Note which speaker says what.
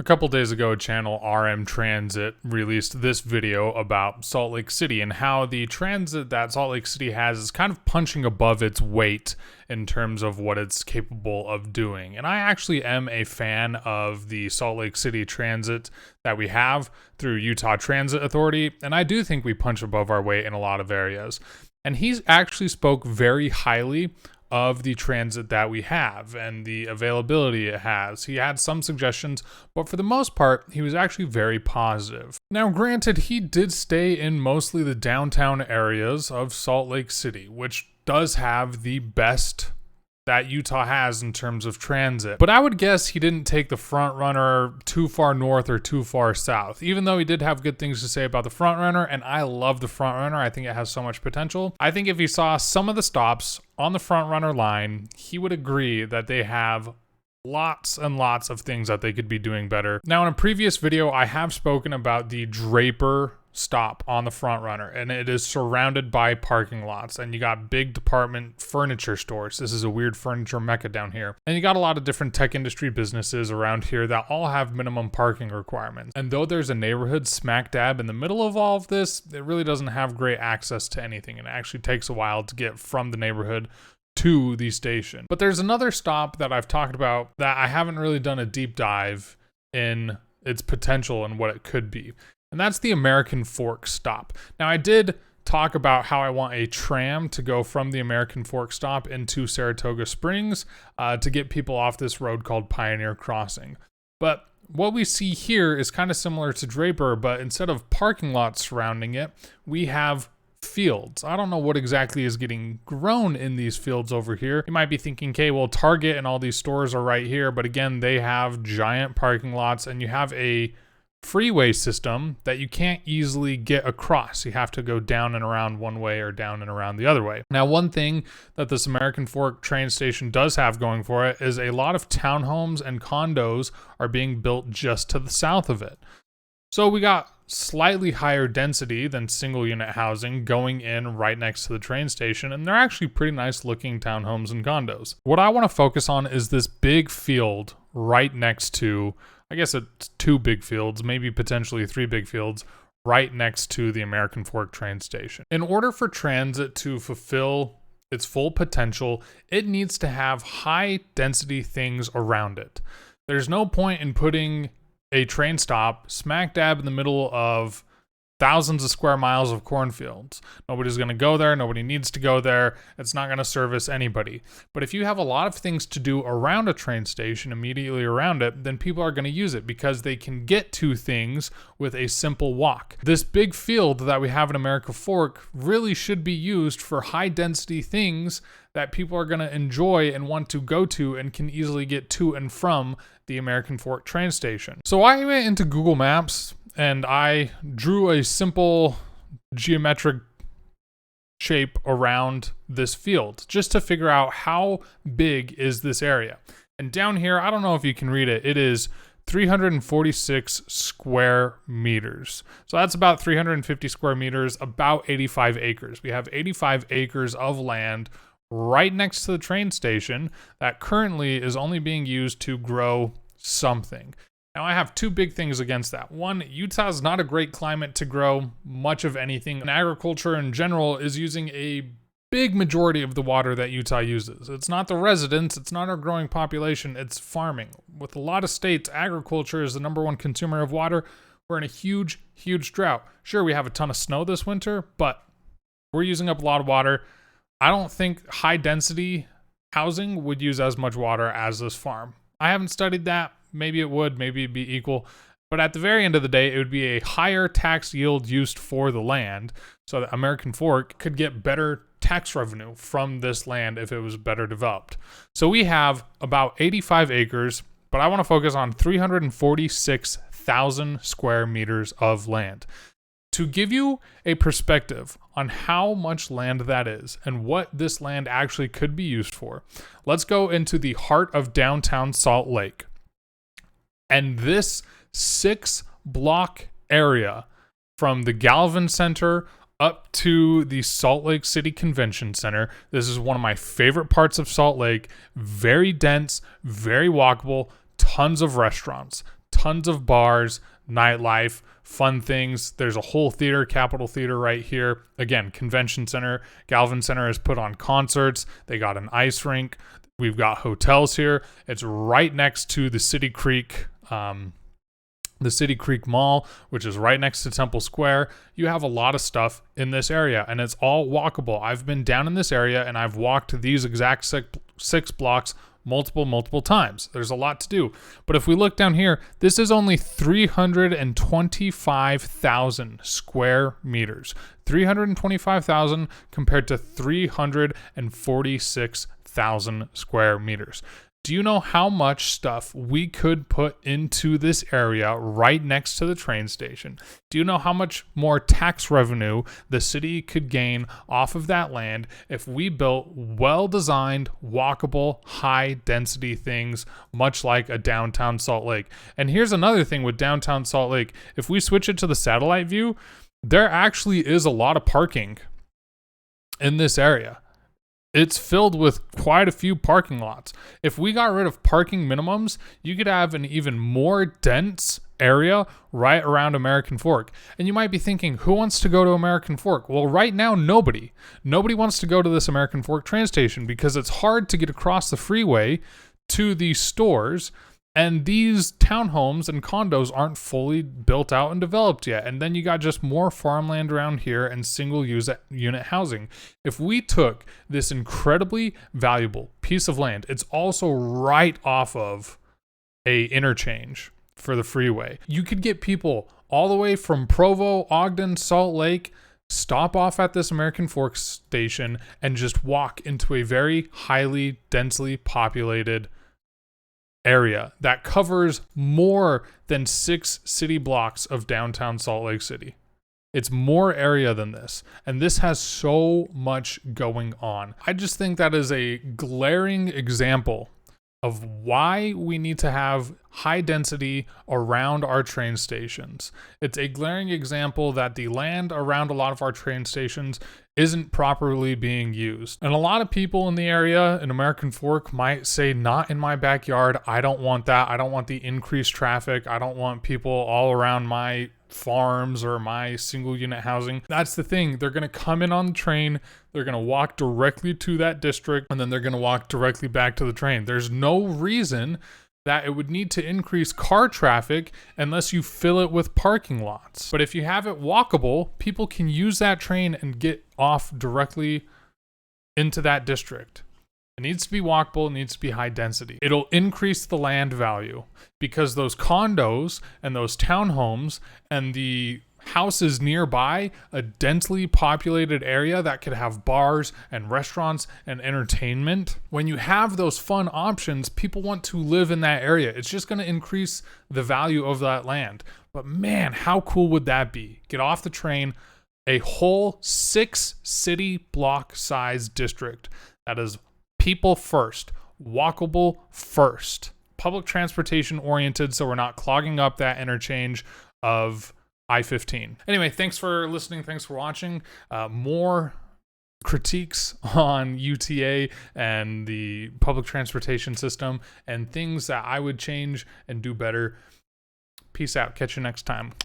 Speaker 1: couple days ago, channel RM Transit released this video about Salt Lake City and how the transit that Salt Lake City has is kind of punching above its weight in terms of what it's capable of doing. And I actually am a fan of the Salt Lake City transit that we have through Utah Transit Authority, and I do think we punch above our weight in a lot of areas. And he's actually spoke very highly of the transit that we have and the availability it has. He had some suggestions, but for the most part, he was actually very positive. Now, granted, he did stay in mostly the downtown areas of Salt Lake City, which does have the best that Utah has in terms of transit. But I would guess he didn't take the front runner too far north or too far south, even though he did have good things to say about the front runner, and I love the front runner. I think it has so much potential. I think if he saw some of the stops on the front runner line, he would agree that they have lots and lots of things that they could be doing better. Now, in a previous video, I have spoken about the Draper stop on the front runner, and it is surrounded by parking lots, and you got big department furniture stores. This is a weird furniture mecca down here, and you got a lot of different tech industry businesses around here that all have minimum parking requirements. And though there's a neighborhood smack dab in the middle of all of this, it really doesn't have great access to anything, and it actually takes a while to get from the neighborhood to the station. But there's another stop that I've talked about that I haven't really done a deep dive in its potential and what it could be. And that's the American Fork stop. Now, I did talk about how I want a tram to go from the American Fork stop into Saratoga Springs to get people off this road called Pioneer Crossing. But what we see here is kind of similar to Draper, but instead of parking lots surrounding it, we have fields. I don't know what exactly is getting grown in these fields over here. You might be thinking, okay, well, Target and all these stores are right here, but again, they have giant parking lots, and you have a freeway system that you can't easily get across. You have to go down and around one way or down and around the other way. Now, one thing that this American Fork train station does have going for it is a lot of townhomes and condos are being built just to the south of it. So we got slightly higher density than single unit housing going in right next to the train station, and they're actually pretty nice looking townhomes and condos. What I want to focus on is this big field right next to, I guess it's two big fields, maybe potentially three big fields, right next to the American Fork train station. In order for transit to fulfill its full potential, it needs to have high density things around it. There's no point in putting a train stop smack dab in the middle of thousands of square miles of cornfields. Nobody's going to go there. Nobody needs to go there. It's not going to service anybody. But if you have a lot of things to do around a train station, immediately around it, then people are going to use it because they can get to things with a simple walk. This big field that we have in American Fork really should be used for high density things that people are going to enjoy and want to go to and can easily get to and from the American Fork train station. So I went into Google Maps and I drew a simple geometric shape around this field just to figure out how big is this area. And down here, I don't know if you can read it, it is 346 square meters. So that's about 350 square meters, about 85 acres. We have 85 acres of land right next to the train station that currently is only being used to grow something. Now, I have two big things against that. One, Utah is not a great climate to grow much of anything, and agriculture in general is using a big majority of the water that Utah uses. It's not the residents, it's not our growing population, it's farming. With a lot of states, agriculture is the number one consumer of water. We're in a huge, huge drought. Sure, we have a ton of snow this winter, but we're using up a lot of water. I don't think high density housing would use as much water as this farm. I haven't studied that. Maybe it would, maybe it'd be equal. But at the very end of the day, it would be a higher tax yield used for the land so that American Fork could get better tax revenue from this land if it was better developed. So we have about 85 acres, but I want to focus on 346,000 square meters of land. To give you a perspective on how much land that is and what this land actually could be used for, let's go into the heart of downtown Salt Lake. And this 6-block area from the Galvin Center up to the Salt Lake City Convention Center. This is one of my favorite parts of Salt Lake. Very dense, very walkable, tons of restaurants, tons of bars, nightlife, fun things. There's a whole theater, Capitol Theater right here. Again, convention center. Galvin Center has put on concerts. They got an ice rink. We've got hotels here. It's right next to the City Creek Mall, which is right next to Temple Square. You have a lot of stuff in this area, and it's all walkable. I've been down in this area, and I've walked these exact six blocks multiple times. There's a lot to do. But if we look down here, this is only 325,000 square meters. 325,000 compared to 346,000 square meters. Do you know how much stuff we could put into this area right next to the train station? Do you know how much more tax revenue the city could gain off of that land if we built well-designed, walkable, high-density things, much like a downtown Salt Lake? And here's another thing with downtown Salt Lake. If we switch it to the satellite view, there actually is a lot of parking in this area. It's filled with quite a few parking lots. If we got rid of parking minimums, you could have an even more dense area right around American Fork. And you might be thinking, who wants to go to American Fork? Well, right now, nobody. Nobody wants to go to this American Fork train station because it's hard to get across the freeway to these stores. And these townhomes and condos aren't fully built out and developed yet. And then you got just more farmland around here and single unit housing. If we took this incredibly valuable piece of land, it's also right off of a interchange for the freeway. You could get people all the way from Provo, Ogden, Salt Lake, stop off at this American Fork station and just walk into a very highly densely populated area that covers more than 6 city blocks of downtown Salt Lake City. It's more area than this, and this has so much going on. I just think that is a glaring example of why we need to have high density around our train stations. It's a glaring example that the land around a lot of our train stations isn't properly being used. And a lot of people in the area in American Fork might say, not in my backyard. I don't want that. I don't want the increased traffic. I don't want people all around my farms or my single unit housing. That's the thing. They're going to come in on the train. They're going to walk directly to that district, and then they're going to walk directly back to the train. There's no reason that it would need to increase car traffic unless you fill it with parking lots. But if you have it walkable, people can use that train and get off directly into that district. It needs to be walkable, it needs to be high density. It'll increase the land value because those condos and those townhomes and the houses nearby, a densely populated area that could have bars and restaurants and entertainment. When you have those fun options, people want to live in that area. It's just going to increase the value of that land. But man, how cool would that be? Get off the train, a whole 6 city block size district that is people first, walkable first, public transportation oriented, so we're not clogging up that interchange of I-15. Anyway, thanks for listening. Thanks for watching. More critiques on UTA and the public transportation system and things that I would change and do better. Peace out. Catch you next time.